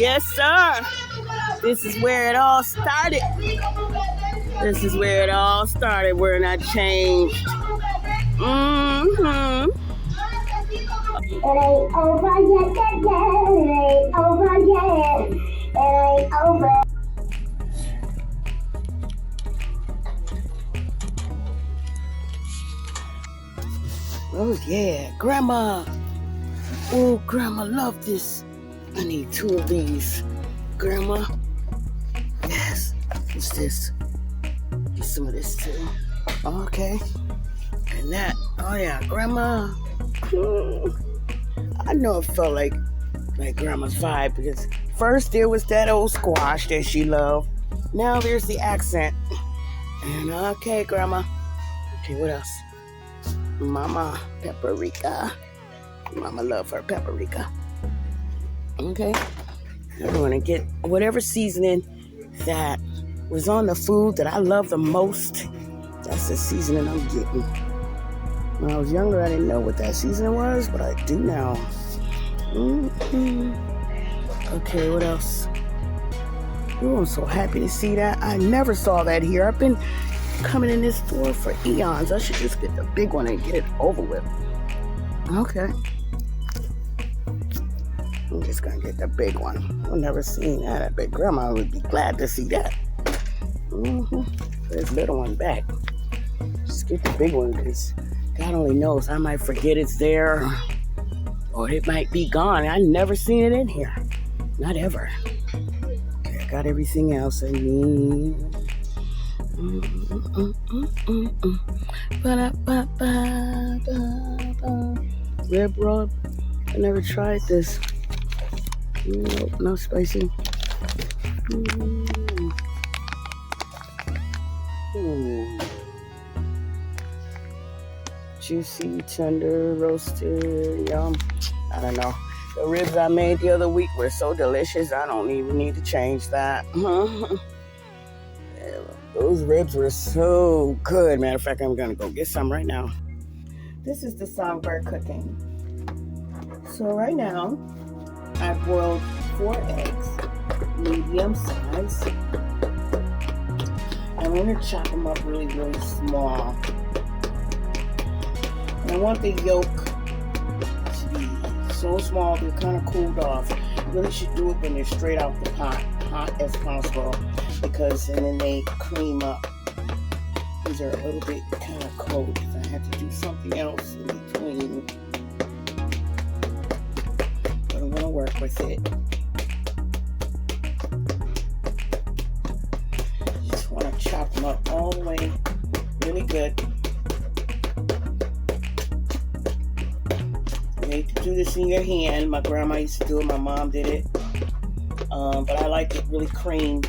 Yes, sir. This is where it all started. This is where it all started, where I changed. Mm-hmm. It ain't over yet, it ain't over yet, it ain't over. Oh, yeah. Grandma. Oh, Grandma, love this. I need 2 of these. Grandma. Yes. What's this? Get some of this, too. Okay. And that. Oh, yeah. Grandma. I know it felt like Grandma's vibe because first there was that old squash that she loved. Now there's the accent. And okay, Grandma. Okay, what else? Mama paprika. Mama love her paprika. Okay. I'm going to get whatever seasoning that was on the food that I love the most. That's the seasoning I'm getting. When I was younger, I didn't know what that seasoning was, but I do now. Mm-hmm. Okay, what else? Oh, I'm so happy to see that. I never saw that here. I've been coming in this store for eons. I should just get the big one and get it over with. Okay. I'm just going to get the big one. I've never seen that. I bet Grandma would be glad to see that. Mm-hmm. This little one back. Just get the big one because God only knows. I might forget it's there or it might be gone. I've never seen it in here. Not ever. Okay, I got everything else I need. Rib rub. I never tried this. Nope, no spicy. Juicy, tender, roasted, yum. I don't know. The ribs I made the other week were so delicious, I don't even need to change that. Those ribs were so good. Matter of fact, I'm going to go get some right now. This is the songbird cooking. So right now, I boiled 4 eggs, medium size. I'm going to chop them up really, really small. And I want the yolk to be so small they're kind of cooled off. You really should do it when they're straight out the pot, hot as possible, because then they cream up. These are a little bit kind of cold because I had to do something else in between. But I'm going to work with it. Just want to chop them up all the way really good. You hate to do this in your hand. My grandma used to do it. My mom did it. But I like it really creamed.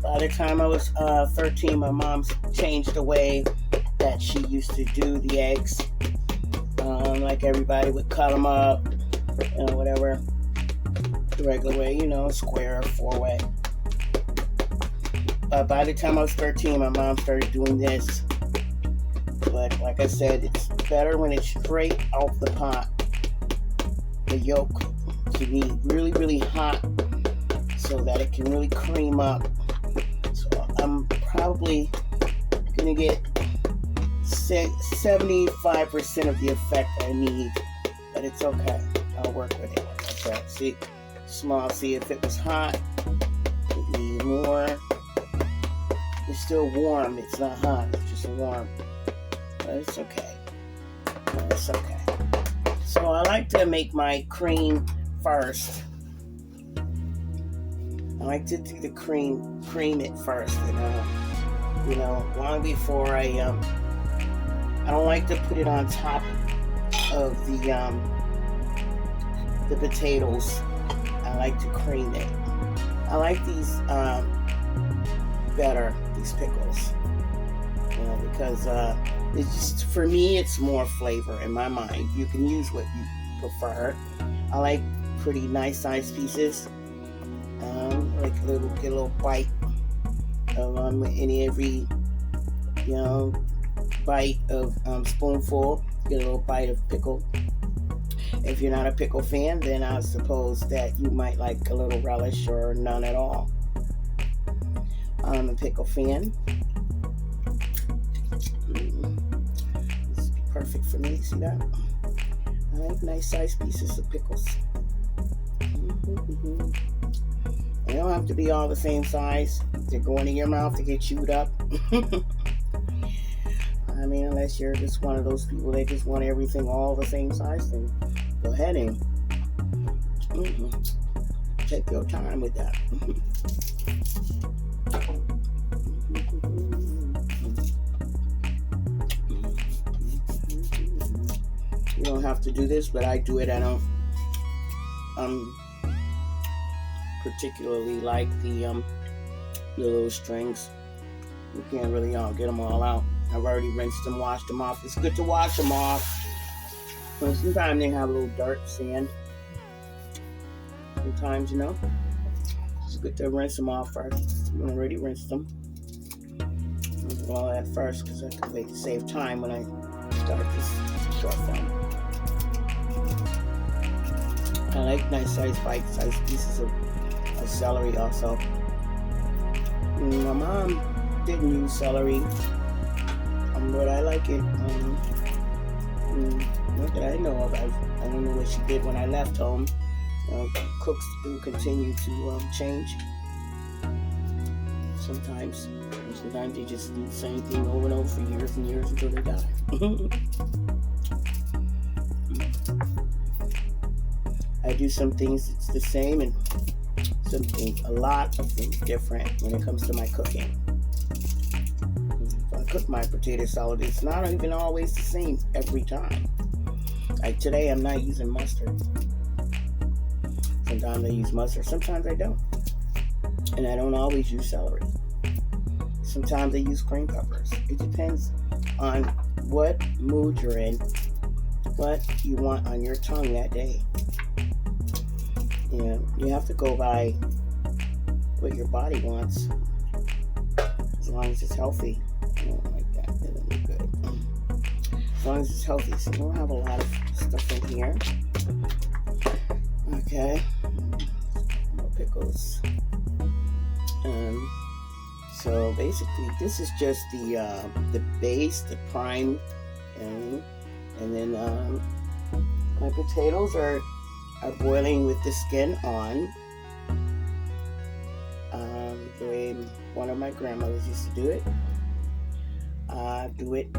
By the time I was 13, my mom changed the way that she used to do the eggs. Like everybody would cut them up, whatever. The regular way, square, 4-way. By the time I was 13, my mom started doing this. But like I said, it's better when it's straight off the pot. The yolk to be really, really hot so that it can really cream up. So I'm probably going to get 75% of the effect I need. But it's okay. I'll work with it. Like I said, see, small. See, if it was hot, it'd be more. It's still warm. It's not hot. It's just warm. But it's okay. It's okay. So I like to make my cream first. I like to do the cream it first, long before I don't like to put it on top of the potatoes. I like to cream it. I like these better, these pickles, because it's just, for me, it's more flavor in my mind. You can use what you prefer. I like pretty nice sized pieces. Like get a little bite along with every bite of spoonful. Get a little bite of pickle. If you're not a pickle fan, then I suppose that you might like a little relish or none at all. I'm a pickle fan. It's perfect for me. See that? I like nice sized pieces of pickles. They don't have to be all the same size. They're going in your mouth to get chewed up. I mean, unless you're just one of those people that just want everything all the same size, then go ahead and take your time with that. You don't have to do this, but I do it. I don't particularly like the little strings. You can't really get them all out. I've already rinsed them, washed them off. It's good to wash them off. But sometimes they have a little dirt, sand. Sometimes, it's good to rinse them off first. You already rinsed them. I'll do all that first because I can wait to save time when I start this short film. I like nice sized bite-sized pieces of celery also. My mom didn't use celery, but I like it. Not that I know of. I don't know what she did when I left home. Cooks do continue to change. Sometimes they just do the same thing over and over for years and years until they die. I do some things it's the same and some things, a lot of things different when it comes to my cooking. If I cook my potato salad, it's not even always the same every time. Like today, I'm not using mustard. Sometimes I use mustard, sometimes I don't. And I don't always use celery. Sometimes I use green peppers. It depends on what mood you're in, what you want on your tongue that day. You have to go by what your body wants, as long as it's healthy. I don't like that. That doesn't look good. As long as it's healthy. So we don't have a lot of stuff in here. Okay. More pickles. So basically, this is just the base, the prime, and then my potatoes are boiling with the skin on. The way one of my grandmothers used to do it. Do it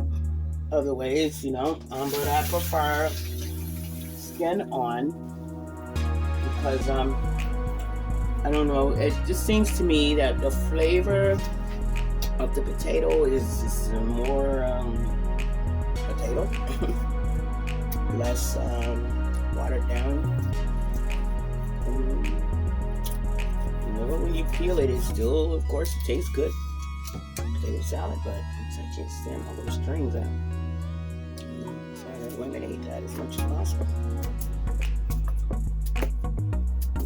other ways, but I prefer skin on because I don't know, it just seems to me that the flavor of the potato is just more potato, less watered down. When you peel it, it's still, of course, it tastes good. Potato salad, but I can't stand all those strings out. So I eliminate that as much as possible.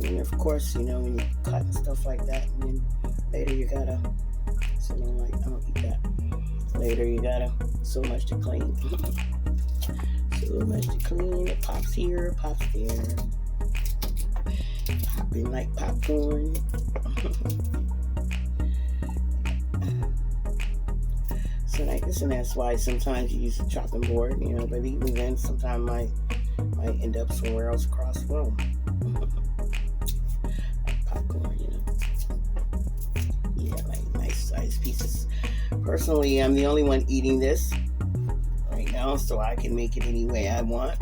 And of course, when you cut and stuff like that, and then later you gotta, I don't eat that. Later you gotta, so much to clean. So much to clean. It pops here, pops there. Popping like popcorn. So I guess, and that's why sometimes you use a chopping board, but even then, sometimes might end up somewhere else across the room. Like popcorn, Yeah, like nice sized pieces. Personally, I'm the only one eating this right now, so I can make it any way I want.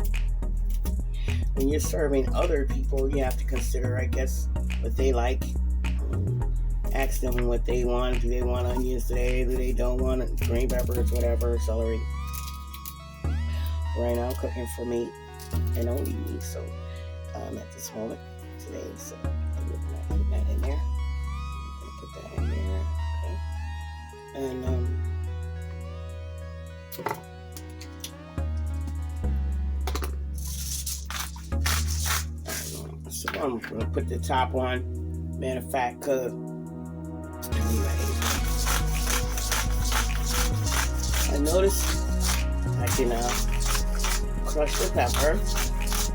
When you're serving other people, you have to consider, I guess, what they like. Ask them what they want. Do they want onions today? Do they don't want green peppers, whatever, celery? Right now, cooking for me and only me. So at this moment today, so I'm going to put that in there. I'm going to put that in there. Okay. And so I'm going to put the top on. Matter of fact, I noticed I can crush the pepper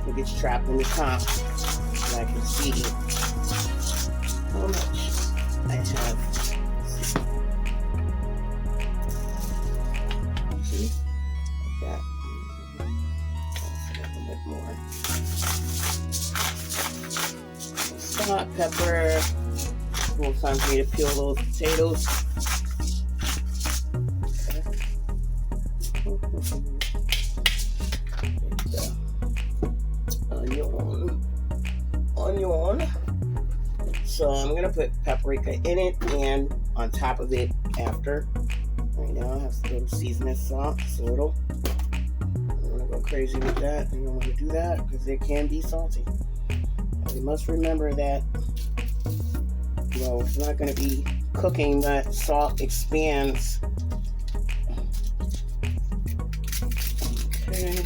It gets trapped in the top. And I can see how much I have. See? Like that. A little bit more. Salt, pepper. Well, time for me to peel those potatoes. Onion. So I'm gonna put paprika in it and on top of it after. Right now I have a little seasoning salt, just a little. I don't want to go crazy with that. I don't want to do that because it can be salty. You must remember that. Well, it's not going to be cooking, but salt expands. Okay.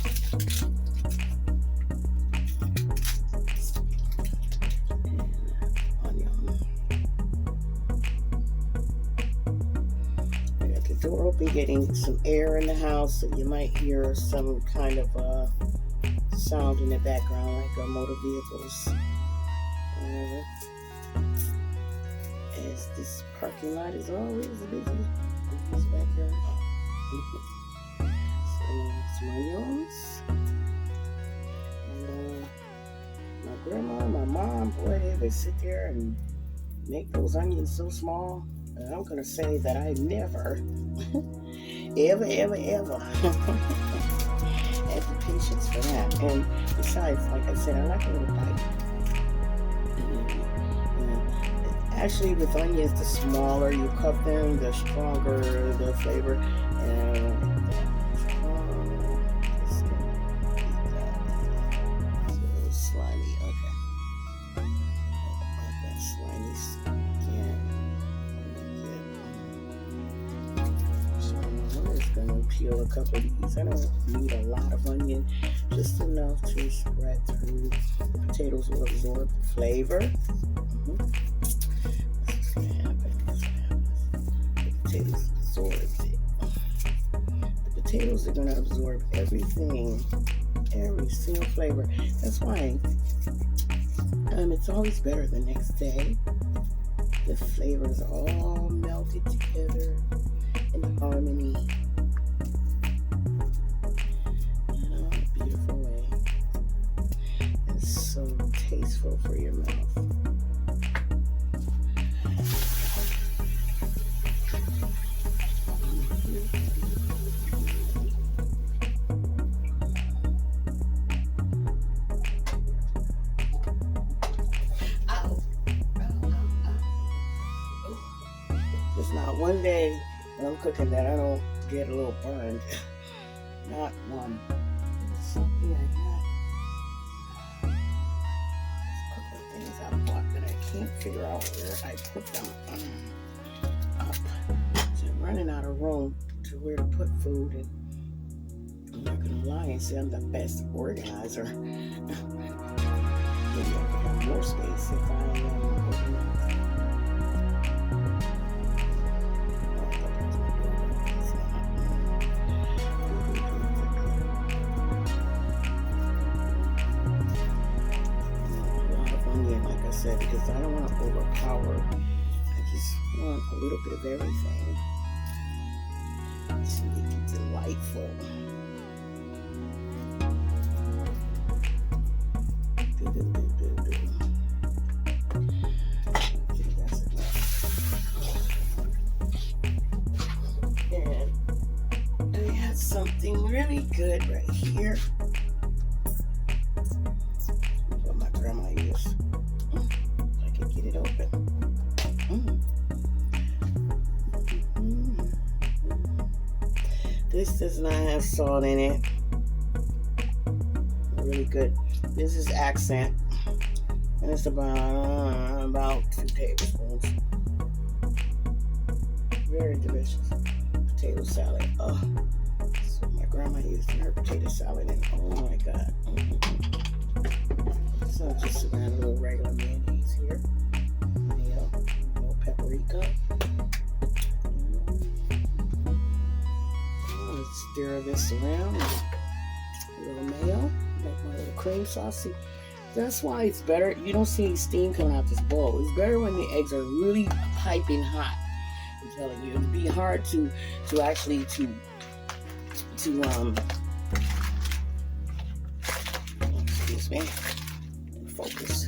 Door open, getting some air in the house, so you might hear some kind of sound in the background, like motor vehicles, whatever. As this parking lot is always busy in this backyard. So some onions. And my grandma, my mom, boy, they sit there and make those onions so small. I'm going to say that I never, ever had the patience for that. And besides, like I said, I like a little bite. Actually, with onions, the smaller you cut them, the stronger the flavor. And it's a little slimy. Okay. Like that slimy skin. Gonna peel a couple of these. I don't need a lot of onion, just enough to spread through. The potatoes will absorb the flavor. That's gonna happen. The potatoes absorb it. The potatoes are gonna absorb everything, every single flavor. That's why it's always better the next day. The flavors are all melted together in harmony. Beautiful way. It's so tasteful for your mouth. There's not one day when I'm cooking that I don't get a little burned. Not one. Something I had. There's a couple of things I bought that I can't figure out where I put them up. So I'm running out of room to where to put food, and I'm not gonna lie and say I'm the best organizer. Maybe I could have more space if I organize. Because I don't want to overpower. I just want a little bit of everything to make it delightful. Okay, that's enough. And I have something really good right here. What my grandma used. Get it open. This does not have salt in it. Really good. This is accent, and it's about 2 tablespoons. Very delicious potato salad. Oh, that's what my grandma used in her potato salad, and oh my God. So just around a little regular mayonnaise here. Mayo, a little paprika. Let's stir this around. A little mayo, make my little cream sauce. See, that's why it's better. You don't see any steam coming out this bowl. It's better when the eggs are really piping hot. I'm telling you, it'd be hard to actually excuse me, focus.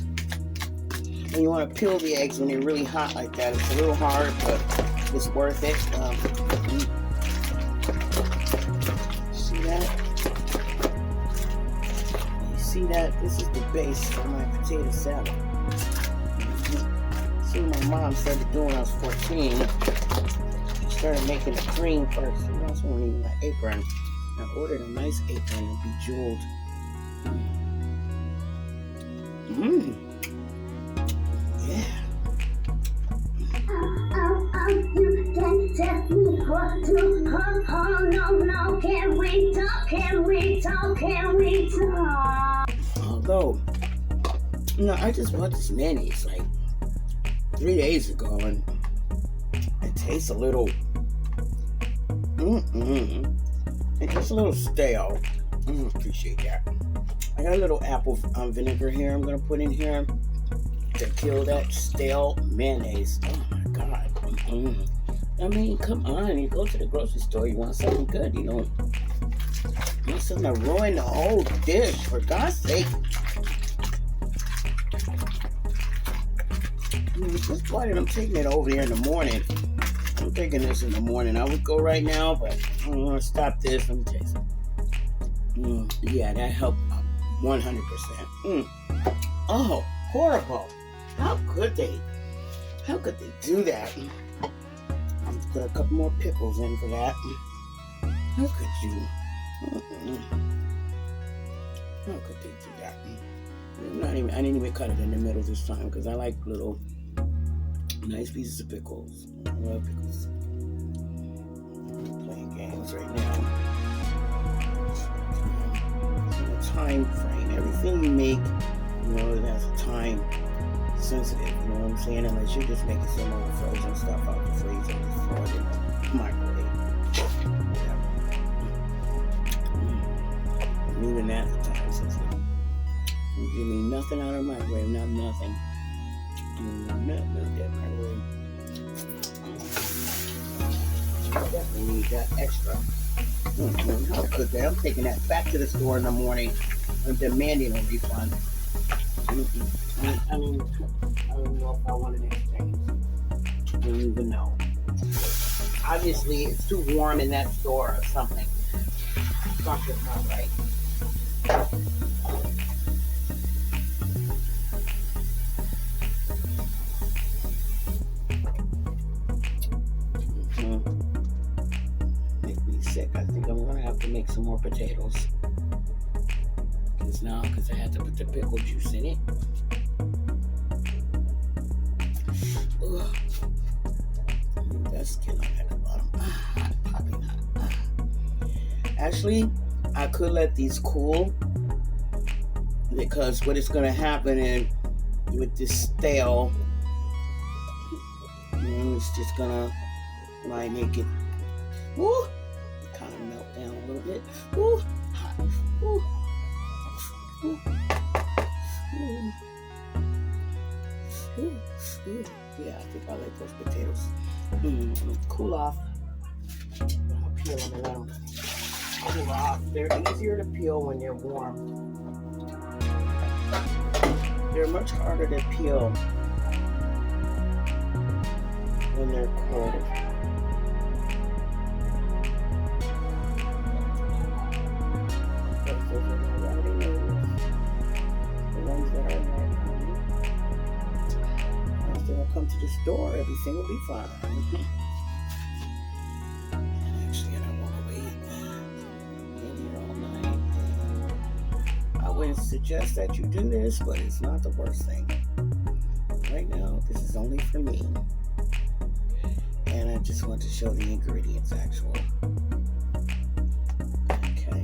And you want to peel the eggs when they're really hot like that. It's a little hard, but it's worth it. See that? You see that? This is the base for my potato salad. See what my mom started doing when I was 14. She started making the cream first. She also wanted my apron. I ordered a nice apron and bejeweled. Yeah. You can tell me what to no, can we talk? Although, I just bought this mayonnaise like 3 days ago, and it tastes a little, it tastes a little stale. Appreciate that. I got a little apple vinegar here I'm gonna put in here to kill that stale mayonnaise. Oh my God. I mean, come on. You go to the grocery store, you want something good. You don't want something to ruin the whole dish, for God's sake. That's why I'm taking it over there in the morning. I'm taking this in the morning. I would go right now, but I don't want to stop this. Let me taste it. Yeah, that helped 100%. Oh, horrible. How could they do that? I'm gonna put a couple more pickles in for that. How could you? How could they do that? I didn't even cut it in the middle this time because I like little nice pieces of pickles. I love pickles. I'm playing games right now. It's in a time frame. Everything you make, it has a time sensitive, you know what I'm saying? Unless you're just making some old frozen stuff out the freezer and just throw it in the microwave. Whatever. Even that's a time sensitive. You give me nothing out of the microwave, nothing. That microwave. I definitely need that extra. How could they? I'm taking that back to the store in the morning and demanding a refund. I don't know if I want an exchange. I don't even know. Obviously, it's too warm in that store or something. Something's not right. Make me sick. I think I'm gonna have to make some more potatoes. Because I had to put the pickle juice in it. Ugh. That skin on at the bottom. Popping hot. Actually, I could let these cool because what is going to happen with this stale, it's just going to make it, kind of melt down a little bit. Hot. Yeah, I think I like those potatoes. Cool off. I'll peel them and let them cool off. They're easier to peel when they're warm. They're much harder to peel when they're cold. Come to the store, everything will be fine. Actually, I don't want to wait in here all night. I wouldn't suggest that you do this, but it's not the worst thing. Right now, this is only for me. And I just want to show the ingredients actually. Okay.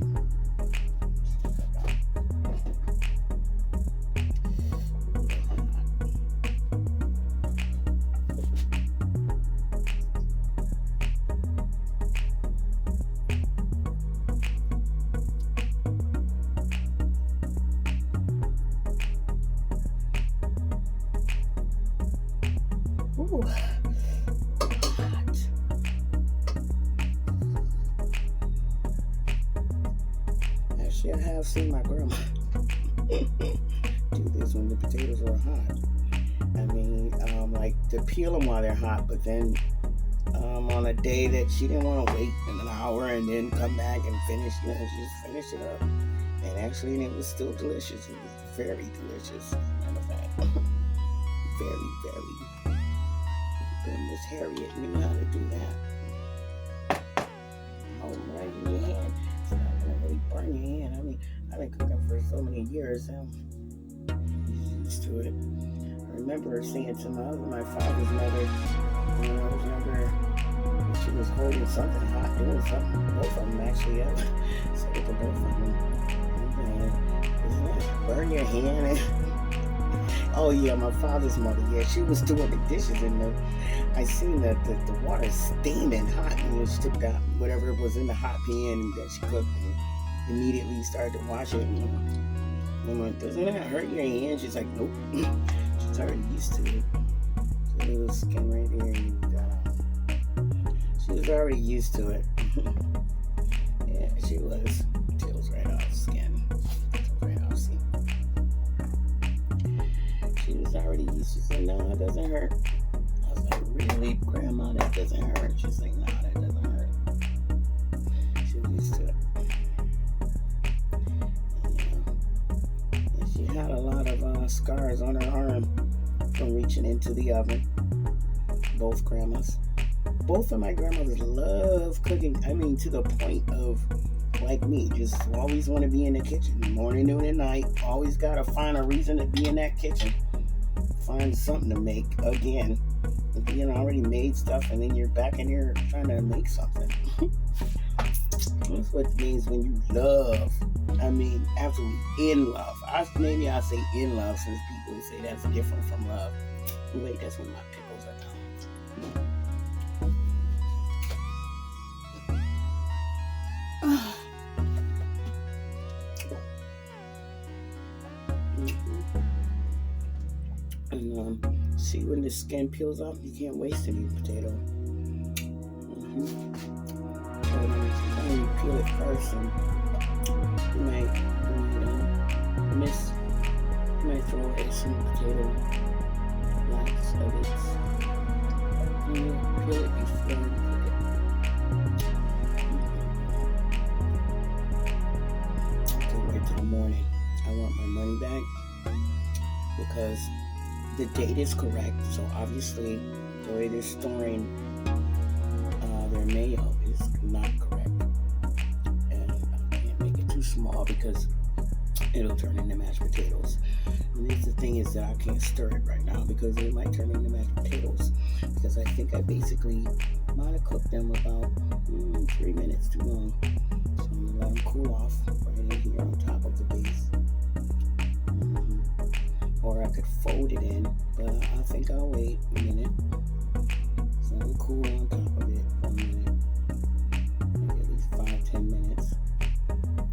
Whew. Hot. Actually, I have seen my grandma do this when the potatoes were hot. I mean, like to peel them while they're hot, but then on a day that she didn't want to wait an hour and then come back and finish, she just finished it up. And actually, it was still delicious. It was very delicious. Matter of fact, very, very. And Miss Harriet knew how to do that. Hold them right in your hand. It's not gonna really burn your hand. I mean, I've been cooking for so many years. I'm used to it. I remember saying to my father's mother when I was younger, she was holding something hot, doing something. Both of them actually up. So to both of them. Man, doesn't that burn your hand? Oh yeah, my father's mother. Yeah, she was doing the dishes and I seen the water steaming hot, and she took that whatever was in the hot pan that she cooked and immediately started to wash it. I'm like, doesn't that hurt your hand? She's like, nope. She's already used to it. So a little skin right there. She was already used to it. Yeah, she was. Tails right off skin. Tails right off skin. She was already used. She said, no, it doesn't hurt. I was like, really, Grandma? That doesn't hurt? She's like, no, that doesn't hurt. She was used to it. And she had a lot of scars on her arm from reaching into the oven. Both grandmas. Both of my grandmothers love cooking. I mean, to the point of, like me, just always want to be in the kitchen. Morning, noon, and night. Always got to find a reason to be in that kitchen. Find something to make again. You already made stuff, and then you're back in here trying to make something. That's what it means when you love. I mean, absolutely in love. Maybe I say in love, since people say that's different from love. Wait, that's when my pickles are done. And see, when the skin peels off, you can't waste any potato. So when you peel it first, and you might throw away some potato blocks of it. And you peel it before you cook it. Okay, wait till the morning. I want my money back because the date is correct. So obviously, the way they're storing their mayo is not correct, and I can't make it too small because it'll turn into mashed potatoes. And the thing is that I can't stir it right now because it might turn into mashed potatoes, because I think I basically might have cooked them about 3 minutes too long. So I'm gonna let them cool off right in here on top of the base. Or I could fold it in, but I think I'll wait a minute. So I'm cool on top of it for a minute, maybe at least 5-10 minutes,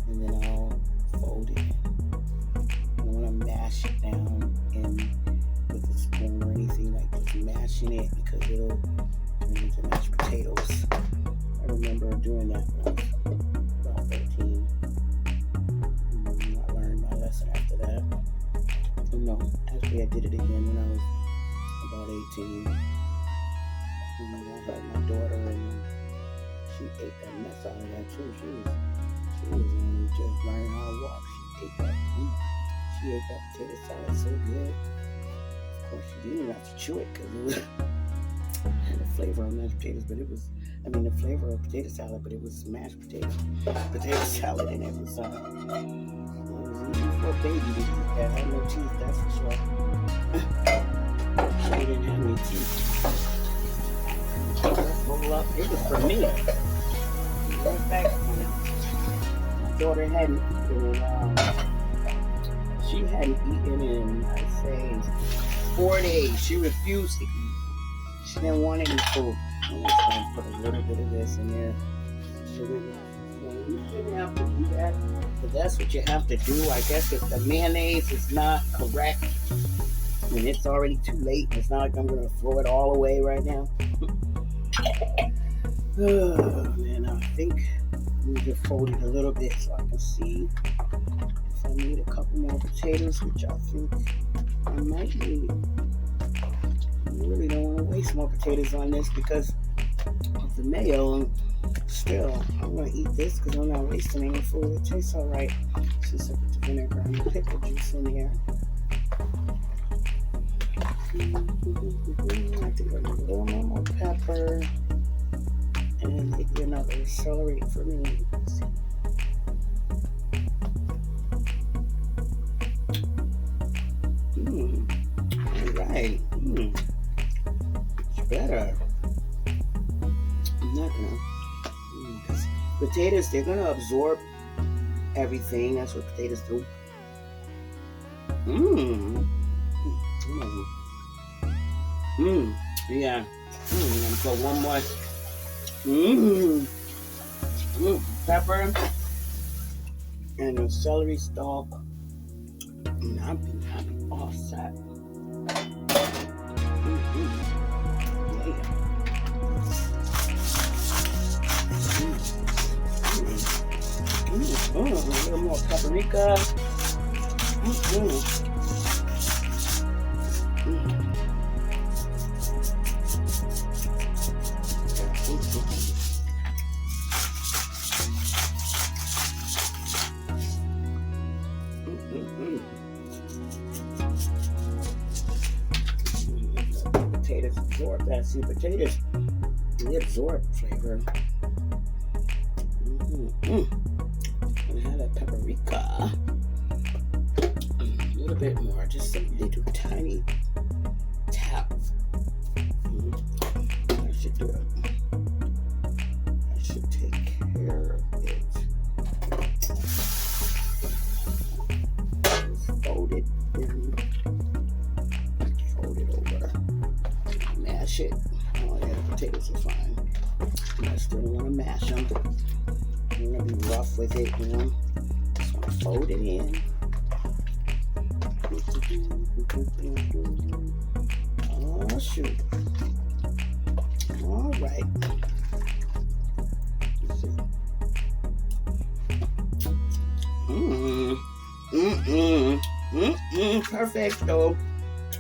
and then I'll fold it in. I don't want to mash it down with a spoon or anything, like just mashing it, because it'll turn into mashed potatoes. I remember doing that when I was about 13. I learned my lesson after that. No, actually I did it again when I was about 18. And I had my daughter, and she ate that mess out of that too. She was only just learning how to walk. She ate that potato salad so good. Of course, she didn't have to chew it because it had the flavor of mashed potatoes, but the flavor of potato salad, but it was mashed potato salad, and it was easy for a baby to eat that. Had no teeth, that's for sure. She didn't have any teeth. Roll up. It was for me. In fact, my daughter hadn't eaten she hadn't eaten in, I'd say, 4 days. She refused to eat. She didn't want any food. I'm just going to put a little bit of this in there. You shouldn't have to do that, but that's what you have to do. I guess if the mayonnaise is not correct, And it's already too late. It's not like I'm going to throw it all away right now. Oh, man, I think I need to fold it a little bit so I can see if I need a couple more potatoes, which I think I might need. I really don't want to waste more potatoes on this because of the mayo. And still, I'm going to eat this because I'm not wasting any food. It tastes all right since I put the vinegar and the pickle juice in there. I think I need a little more pepper. And maybe another celery for me. Let's see. All right. It's better. I'm not gonna. Because potatoes, they're gonna absorb everything. That's what potatoes do. Yeah. I'm gonna put one more. Pepper and a celery stalk. And I'll be all set. A little more paprika. Potatoes absorb that. See, potatoes, they absorb flavor. And have that paprika. A little bit more, just a little tiny tap. I should do it. I should take care of it. Just fold it in. Fold it over. Mash it. Oh yeah, the potatoes are fine. I still want to mash them. I'm going to be rough with it, you know. Just want to fold it in. Oh, shoot. All right. Let's see. Perfecto.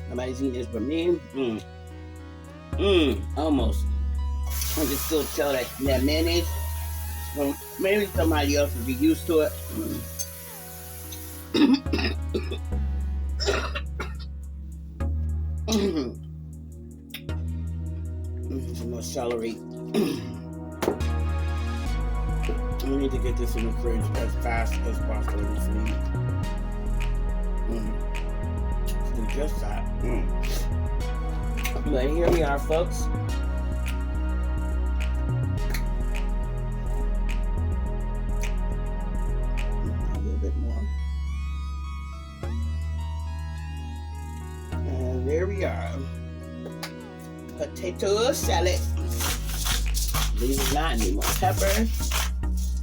Nobody's eating this but me. Almost. I can still tell that mayonnaise. Well, maybe somebody else would be used to it. Some more celery. We need to get this in the fridge as fast as possible. Let's do just that. But here we are, folks. A little bit more. And there we are. Potato salad. These not need more pepper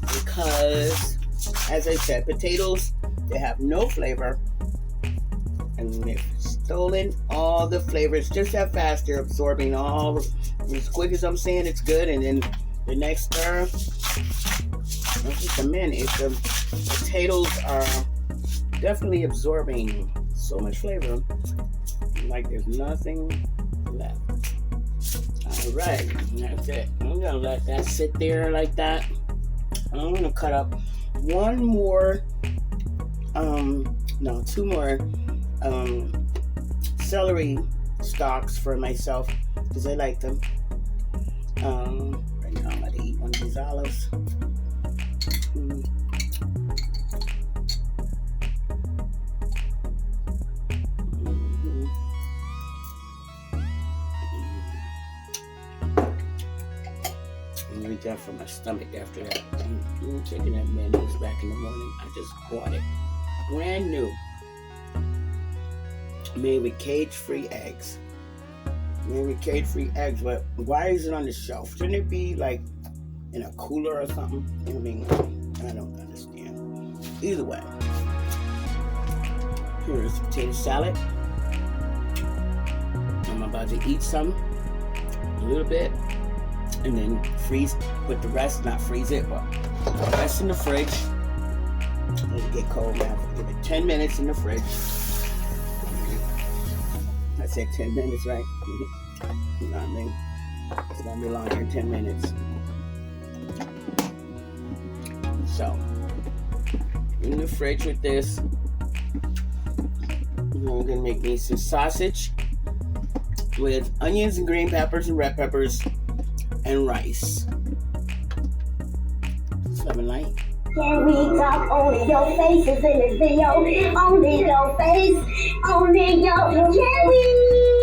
because, as I said, potatoes, they have no flavor. And they've stolen all the flavors just that fast. They're absorbing all as quick as I'm saying it's good, and then the next stir, that's just a minute. The potatoes are definitely absorbing so much flavor, like there's nothing left. All right, that's it. I'm gonna let that sit there like that. I'm gonna cut up two more celery stalks for myself because I like them. Right now I'm going to eat one of these olives. I'm going to get for my stomach after that. I'm taking that mayonnaise back in the morning. I just bought it. Brand new. Made with cage-free eggs. But why is it on the shelf? Shouldn't it be like in a cooler or something? I mean, I don't understand. Either way, here's potato salad. I'm about to eat some, a little bit, and then put the rest, not freeze it, but put the rest in the fridge. Let it get cold now. Give it 10 minutes in the fridge. I said 10 minutes, right? You know what I mean? It's gonna be longer than 10 minutes. So, in the fridge with this, we're gonna make me some sausage with onions and green peppers and red peppers and rice. Seven light. Can we talk? Only your face is in this video. Only your face. Only your. Can we?